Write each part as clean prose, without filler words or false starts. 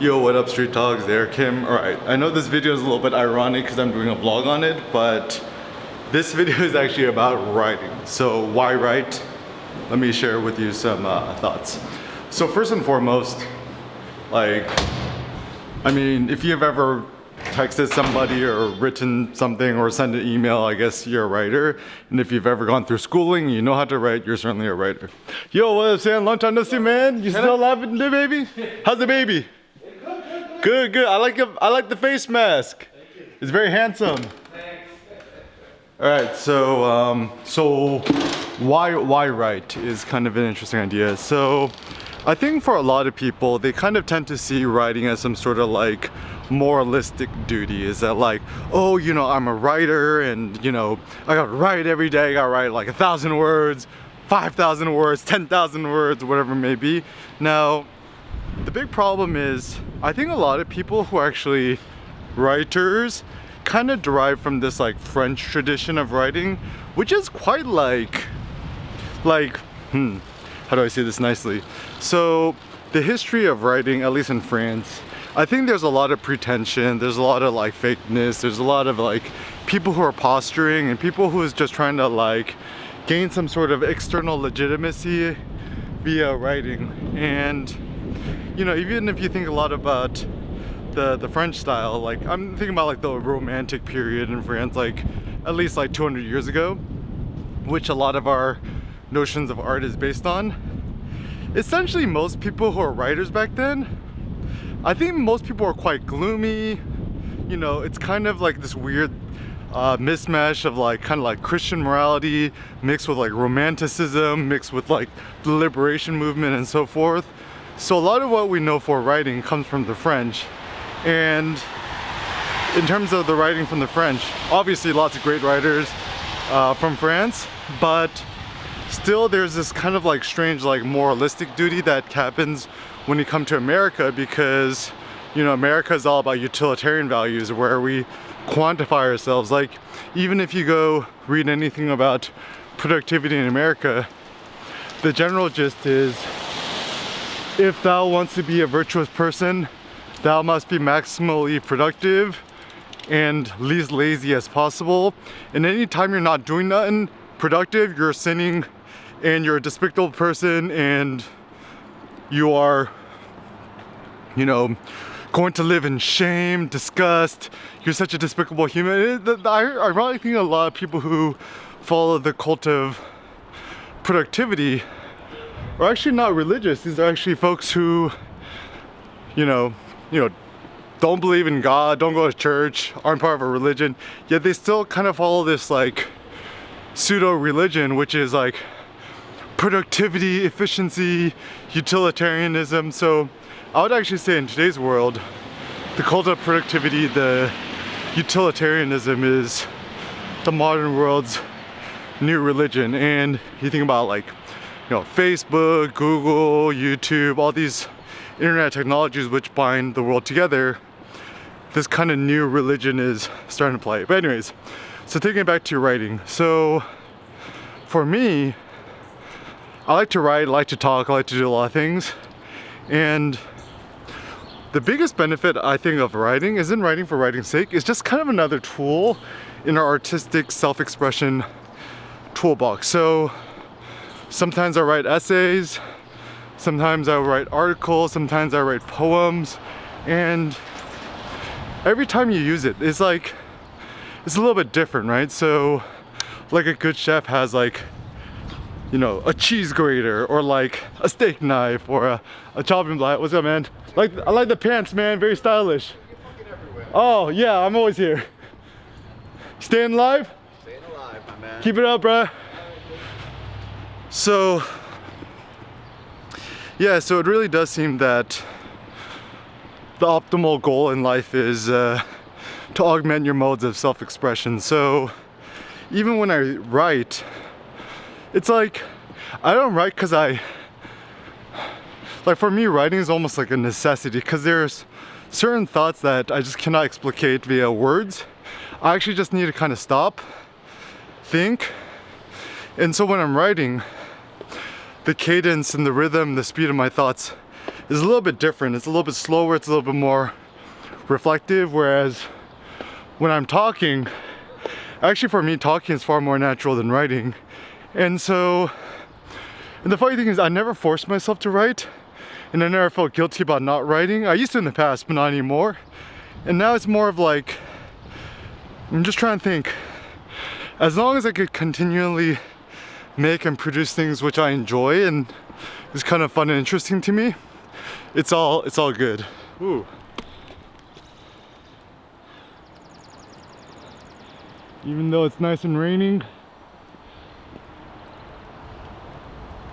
Yo, what up, street dogs? There, Kim. Alright, I know this video is a little bit ironic because I'm doing a vlog on it, but this video is actually about writing. So why write? Let me share with you some thoughts. So first and foremost, like, I mean, if you've ever texted somebody or written something or sent an email, I guess you're a writer. And if you've ever gone through schooling, you know how to write, you're certainly a writer. Yo, what up, Sam? Long time no see, man. You still alive and the baby? How's the baby? Good, good. I like the face mask. It's very handsome. All right, so why write is kind of an interesting idea. So I think for a lot of people, they kind of tend to see writing as some sort of like moralistic duty. Is that like, oh, you know, I'm a writer and, you know, I gotta write every day. I gotta write like 1,000 words, 5,000 words, 10,000 words, whatever it may be. Now, the big problem is, I think a lot of people who are actually writers kind of derive from this like French tradition of writing, which is quite like, how do I say this nicely? So the history of writing, at least in France, I think there's a lot of pretension, there's a lot of like fakeness, there's a lot of like people who are posturing and people who is just trying to like gain some sort of external legitimacy via writing. And you know, even if you think a lot about the French style, like I'm thinking about like the Romantic period in France, like at least like 200 years ago, which a lot of our notions of art is based on. Essentially, most people who are writers back then, I think most people are quite gloomy. You know, it's kind of like this weird mismatch of like kind of like Christian morality mixed with like romanticism, mixed with like the liberation movement and so forth. So a lot of what we know for writing comes from the French. And in terms of the writing from the French, obviously lots of great writers from France, but still there's this kind of like strange like moralistic duty that happens when you come to America, because, you know, America is all about utilitarian values where we quantify ourselves. Like, even if you go read anything about productivity in America, the general gist is, if thou wants to be a virtuous person, thou must be maximally productive and least lazy as possible. And anytime you're not doing nothing productive, you're sinning and you're a despicable person and you are, you know, going to live in shame, disgust. You're such a despicable human. I really think a lot of people who follow the cult of productivity are actually not religious. These are actually folks who, you know, don't believe in God, don't go to church, aren't part of a religion, yet they still kind of follow this like pseudo religion, which is like productivity, efficiency, utilitarianism. So I would actually say in today's world, the cult of productivity, the utilitarianism is the modern world's new religion. And you think about like, you know, Facebook, Google, YouTube, all these internet technologies which bind the world together, this kind of new religion is starting to play. But anyways, so taking it back to writing. So for me, I like to write, I like to talk, I like to do a lot of things. And the biggest benefit I think of writing isn't writing for writing's sake. It's just kind of another tool in our artistic self-expression toolbox. So sometimes I write essays, sometimes I write articles, sometimes I write poems, and every time you use it, it's like, it's a little bit different, right? So like a good chef has like, you know, a cheese grater or like a steak knife or a chopping block. What's up, man? I like the pants, man, very stylish. Oh yeah, I'm always here. Staying alive? Staying alive, my man. Keep it up, bruh. So yeah, so it really does seem that the optimal goal in life is to augment your modes of self-expression. So even when I write, it's like, I don't write because like for me, writing is almost like a necessity, because there's certain thoughts that I just cannot explicate via words. I actually just need to kind of stop, think. And so when I'm writing, the cadence and the rhythm, the speed of my thoughts is a little bit different. It's a little bit slower, it's a little bit more reflective, whereas when I'm talking, actually for me talking is far more natural than writing. And so, and the funny thing is I never forced myself to write, and I never felt guilty about not writing. I used to in the past, but not anymore. And now it's more of like, I'm just trying to think, as long as I could continually make and produce things which I enjoy and is kind of fun and interesting to me, it's all good. Ooh. Even though it's nice and raining,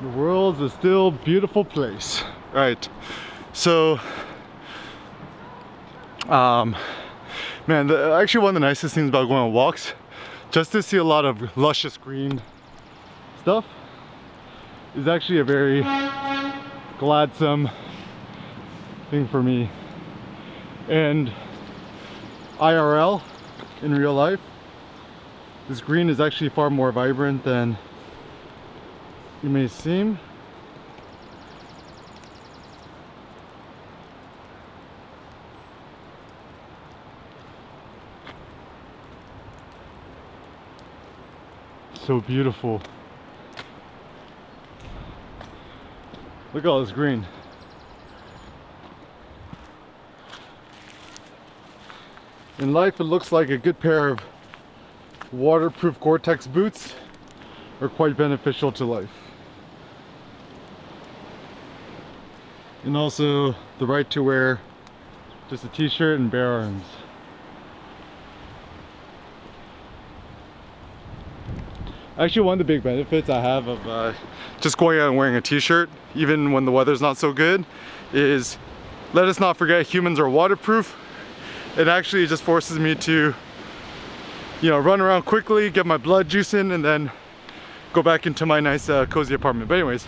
the world is still a beautiful place. Right. So, man, actually one of the nicest things about going on walks, just to see a lot of luscious green stuff, is actually a very gladsome thing for me. And IRL, in real life, this green is actually far more vibrant than it may seem. So beautiful. Look at all this green. In life, it looks like a good pair of waterproof Gore-Tex boots are quite beneficial to life. And also the right to wear just a t-shirt and bare arms. Actually, one of the big benefits I have of just going out and wearing a t-shirt, even when the weather's not so good, is, let us not forget, humans are waterproof. It actually just forces me to, you know, run around quickly, get my blood juice in, and then go back into my nice cozy apartment. But anyways,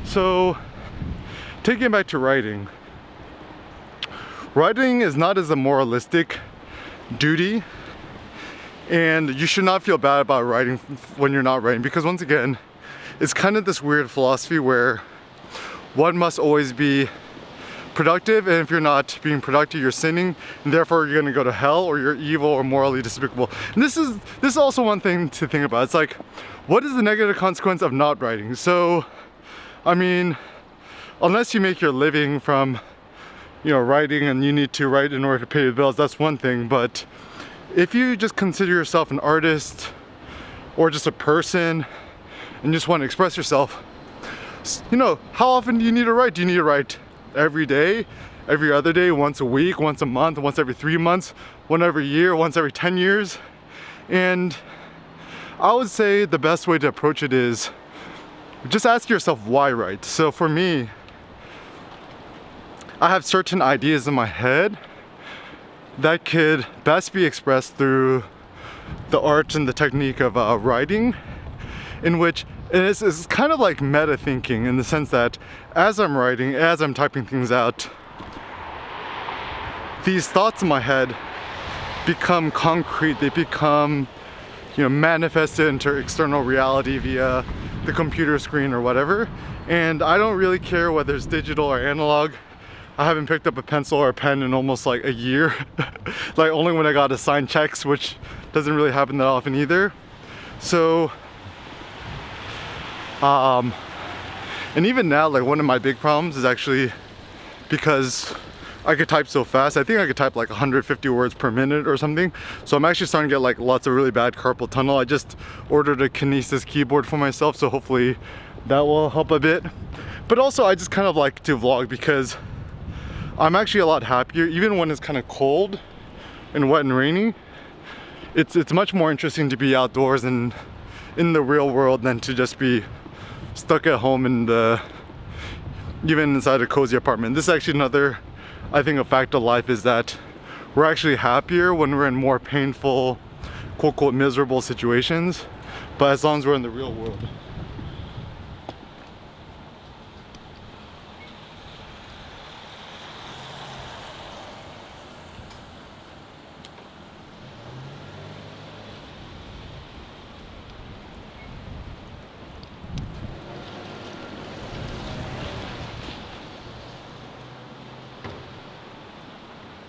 so taking it back to writing. Writing is not as a moralistic duty, and you should not feel bad about writing when you're not writing, because once again, it's kind of this weird philosophy where one must always be productive, and if you're not being productive, you're sinning, and therefore you're gonna go to hell, or you're evil or morally despicable. And this is also one thing to think about. It's like, what is the negative consequence of not writing? So, I mean, unless you make your living from, you know, writing, and you need to write in order to pay the bills, that's one thing. But if you just consider yourself an artist or just a person and just want to express yourself, you know, how often do you need to write? Do you need to write every day, every other day, once a week, once a month, once every 3 months, once every year, once every 10 years? And I would say the best way to approach it is just ask yourself why write. So for me, I have certain ideas in my head that could best be expressed through the art and the technique of writing, in which it's kind of like meta thinking, in the sense that as I'm writing, as I'm typing things out, these thoughts in my head become concrete. They become, you know, manifested into external reality via the computer screen or whatever. And I don't really care whether it's digital or analog. I haven't picked up a pencil or a pen in almost like a year. Like only when I got to sign checks, which doesn't really happen that often either. So, and even now, like one of my big problems is actually because I could type so fast. I think I could type like 150 words per minute or something. So I'm actually starting to get like lots of really bad carpal tunnel. I just ordered a Kinesis keyboard for myself, so hopefully that will help a bit. But also I just kind of like to vlog because I'm actually a lot happier, even when it's kind of cold and wet and rainy. It's much more interesting to be outdoors and in the real world than to just be stuck at home even inside a cozy apartment. This is actually another, I think, a fact of life, is that we're actually happier when we're in more painful, quote unquote, miserable situations, but as long as we're in the real world.